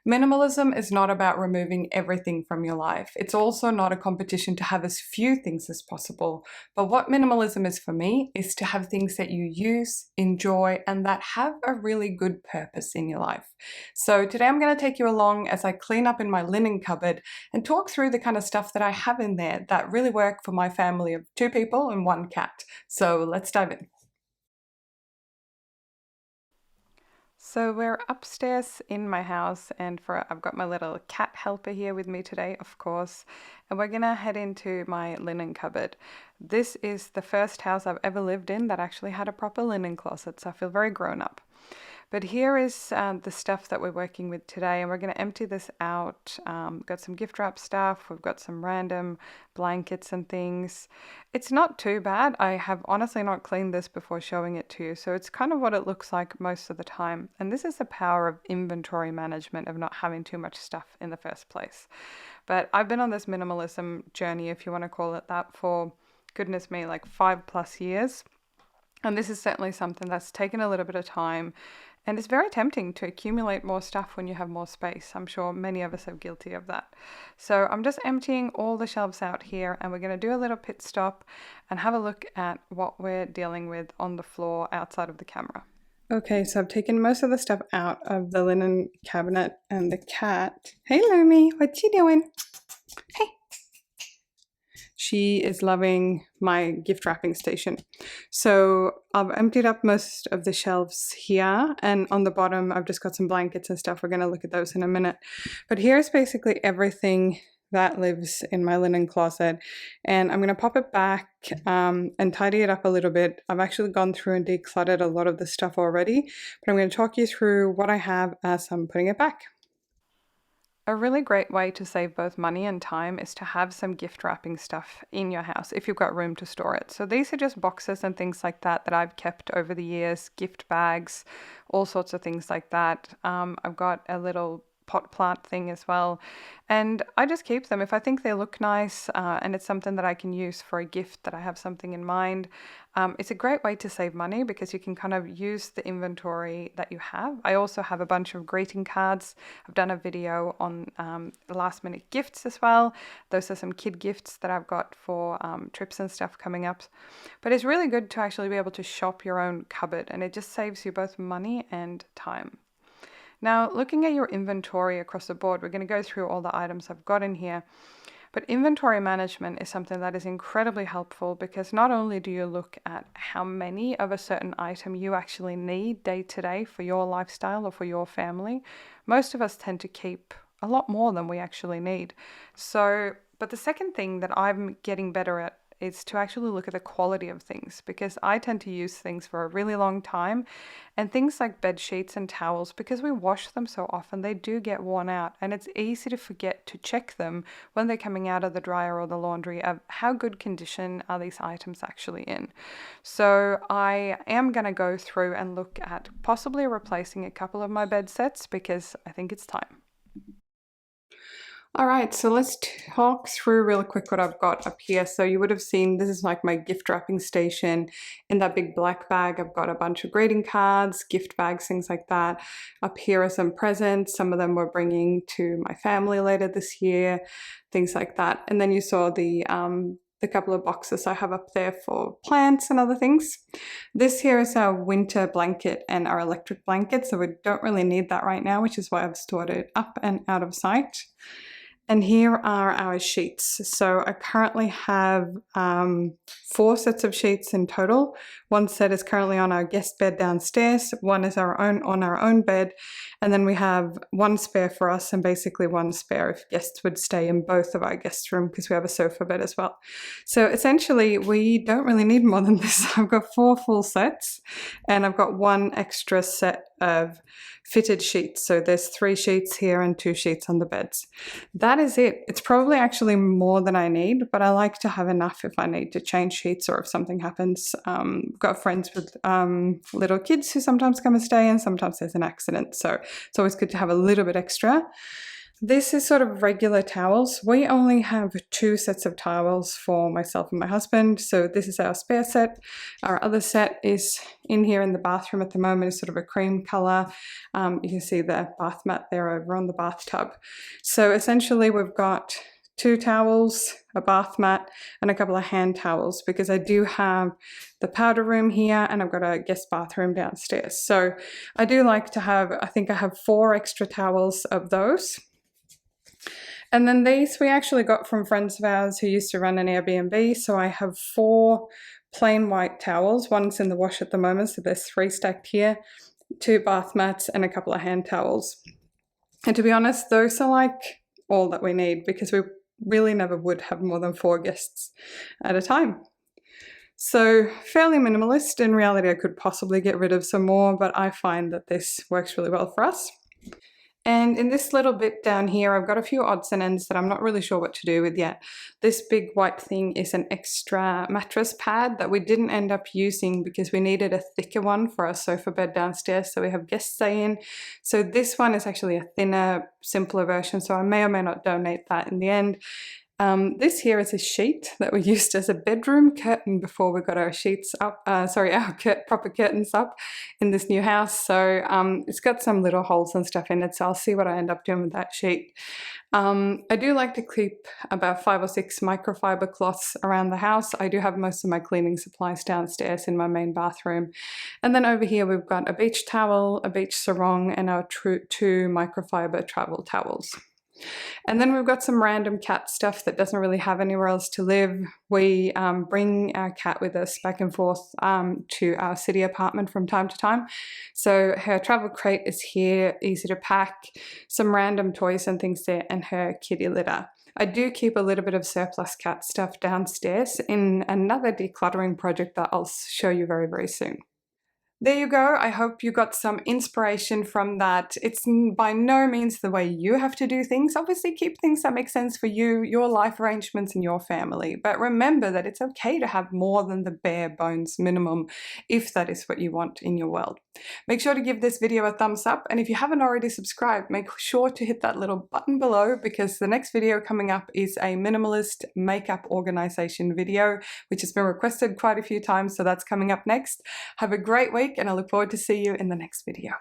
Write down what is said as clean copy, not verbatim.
Minimalism is not about removing everything from your life. It's also not a competition to have as few things as possible. But what minimalism is for me is to have things that you use, enjoy, and that have a really good purpose in your life. So today I'm going to take you along as I clean up in my linen cupboard and talk through the kind of stuff that I have in there that really work for my family of 2 people and 1 cat. So let's dive in. So we're upstairs in my house, and I've got my little cat helper here with me today, of course, and we're gonna head into my linen cupboard. This is the first house I've ever lived in that actually had a proper linen closet, so I feel very grown up. But here is the stuff that we're working with today, and we're going to empty this out. Got some gift wrap stuff, we've got some random blankets and things. It's not too bad. I have honestly not cleaned this before showing it to you, so it's kind of what it looks like most of the time. And this is the power of inventory management, of not having too much stuff in the first place. But I've been on this minimalism journey, if you want to call it that, for goodness me, like 5+ years. And this is certainly something that's taken a little bit of time. And it's very tempting to accumulate more stuff when you have more space. I'm sure many of us are guilty of that. So I'm just emptying all the shelves out here, and we're going to do a little pit stop and have a look at what we're dealing with on the floor outside of the camera. Okay, so I've taken most of the stuff out of the linen cabinet, and the cat. Hey Lumi, what you doing? Hey. She is loving my gift wrapping station. So I've emptied up most of the shelves here, and on the bottom I've just got some blankets and stuff. We're going to look at those in a minute. But here's basically everything that lives in my linen closet, and I'm going to pop it back and tidy it up a little bit. I've actually gone through and decluttered a lot of the stuff already, but I'm going to talk you through what I have as I'm putting it back. A really great way to save both money and time is to have some gift wrapping stuff in your house if you've got room to store it. So these are just boxes and things like that that I've kept over the years, gift bags, all sorts of things like that. I've got a little pot plant thing as well, and I just keep them if I think they look nice, and it's something that I can use for a gift that I have something in mind. It's a great way to save money because you can kind of use the inventory that you have. I also have a bunch of greeting cards. I've done a video on last minute gifts as well. Those are some kid gifts that I've got for trips and stuff coming up. But it's really good to actually be able to shop your own cupboard, and it just saves you both money and time. Now, looking at your inventory across the board, we're going to go through all the items I've got in here. But inventory management is something that is incredibly helpful because not only do you look at how many of a certain item you actually need day to day for your lifestyle or for your family, most of us tend to keep a lot more than we actually need. But the second thing that I'm getting better at is to actually look at the quality of things, because I tend to use things for a really long time, and things like bed sheets and towels, because we wash them so often, they do get worn out, and it's easy to forget to check them when they're coming out of the dryer or the laundry of how good condition are these items actually in. So I am going to go through and look at possibly replacing a couple of my bed sets because I think it's time. All right, so let's talk through real quick what I've got up here. So you would have seen this is like my gift wrapping station. In that big black bag, I've got a bunch of greeting cards, gift bags, things like that. Up here are some presents. Some of them we're bringing to my family later this year, things like that. And then you saw the couple of boxes I have up there for plants and other things. This here is our winter blanket and our electric blanket, so we don't really need that right now, which is why I've stored it up and out of sight. And here are our sheets. So I currently have 4 sets of sheets in total. One set is currently on our guest bed downstairs. One is on our own bed. And then we have 1 spare for us and basically 1 spare if guests would stay in both of our guest rooms because we have a sofa bed as well. So essentially we don't really need more than this. I've got 4 full sets and I've got 1 extra set of fitted sheets. So there's 3 sheets here and 2 sheets on the beds. That is it. It's probably actually more than I need, but I like to have enough if I need to change sheets or if something happens. I've got friends with little kids who sometimes come and stay, and sometimes there's an accident. So it's always good to have a little bit extra. This is sort of regular towels. We only have 2 sets of towels for myself and my husband. So this is our spare set. Our other set is in here in the bathroom at the moment. It's sort of a cream color. You can see the bath mat there over on the bathtub. So essentially we've got 2 towels, a bath mat, and a couple of hand towels, because I do have the powder room here and I've got a guest bathroom downstairs. So I do like to have, I think I have 4 extra towels of those. And then these we actually got from friends of ours who used to run an Airbnb. So I have 4 plain white towels. One's in the wash at the moment, so there's 3 stacked here, 2 bath mats, and a couple of hand towels. And to be honest, those are like all that we need, because we really never would have more than 4 guests at a time. So fairly minimalist. In reality, I could possibly get rid of some more, but I find that this works really well for us. And in this little bit down here, I've got a few odds and ends that I'm not really sure what to do with yet. This big white thing is an extra mattress pad that we didn't end up using because we needed a thicker one for our sofa bed downstairs, so we have guests stay in. So this one is actually a thinner, simpler version, so I may or may not donate that in the end. This here is a sheet that we used as a bedroom curtain before we got our sheets up, our proper curtains up in this new house. So it's got some little holes and stuff in it, so I'll see what I end up doing with that sheet. I do like to keep about 5 or 6 microfiber cloths around the house. I do have most of my cleaning supplies downstairs in my main bathroom. And then over here we've got a beach towel, a beach sarong, and our 2 microfiber travel towels. And then we've got some random cat stuff that doesn't really have anywhere else to live. We bring our cat with us back and forth to our city apartment from time to time. So her travel crate is here, easy to pack, some random toys and things there, and her kitty litter. I do keep a little bit of surplus cat stuff downstairs in another decluttering project that I'll show you very, very soon. There you go. I hope you got some inspiration from that. It's by no means the way you have to do things. Obviously, keep things that make sense for you, your life arrangements, and your family. But remember that it's okay to have more than the bare bones minimum if that is what you want in your world. Make sure to give this video a thumbs up. And if you haven't already subscribed, make sure to hit that little button below, because the next video coming up is a minimalist makeup organization video, which has been requested quite a few times. So that's coming up next. Have a great week, and I look forward to see you in the next video.